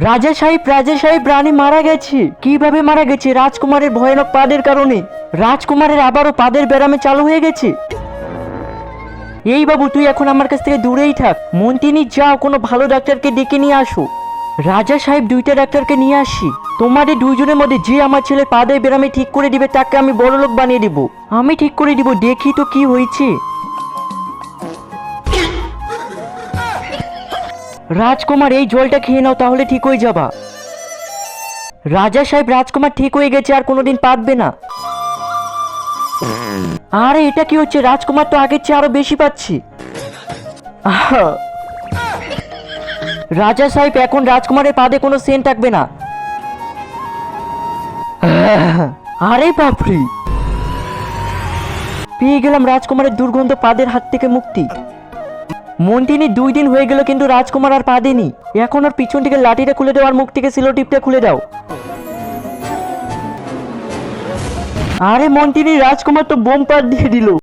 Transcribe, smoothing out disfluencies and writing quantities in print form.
রাজা সাহেব রানী মারা গেছে। কিভাবে মারা গেছে? রাজকুমারের ভয়ানক পাদের কারণে। রাজকুমারের আবারও পাদের ব্যারামে চালু হয়ে গেছে। এই বাবু, তুই এখন আমার কাছ থেকে দূরেই থাক। মন্ত্রিনী, যাও কোনো ভালো ডাক্তারকে ডেকে নিয়ে আসো। রাজা সাহেব, দুইটা ডাক্তারকে নিয়ে আসি। তোমাদের দুইজনের মধ্যে যে আমার ছেলে পাদের ব্যারামে ঠিক করে দিবে তাকে আমি বড়লোক বানিয়ে দিব। আমি ঠিক করে দিব, দেখি তো কি হয়েছে। রাজকুমার, এই জলটা খেয়ে নাও, তাহলে ঠিক হয়ে যাবা। রাজা সাহেব, রাজকুমার ঠিক হয়ে গেছে, আর কোনোদিন পাতবে না। আরে এটা কি হচ্ছে? রাজকুমার তো আগের চেয়ে আরো বেশি পাচ্ছি। আহা! রাজা সাহেব, এখন রাজকুমারের পাদে কোনো সেন্ট থাকবে না। আরে বাপরে, পেয়ে গেলাম রাজকুমারের দুর্গন্ধ পাদের হাত থেকে মুক্তি। মন্ত্রিনী, 2 দিন হয়ে গেল কিন্তু রাজকুমার আর পা দেনি। এখন ওর পিছন থেকে লাঠিটা খুলে দাও আর মুখ থেকে সিলো টিপটা খুলে দাও। আরে মন্ত্রিনী, রাজকুমার তো বোম পাত দিয়ে দিল।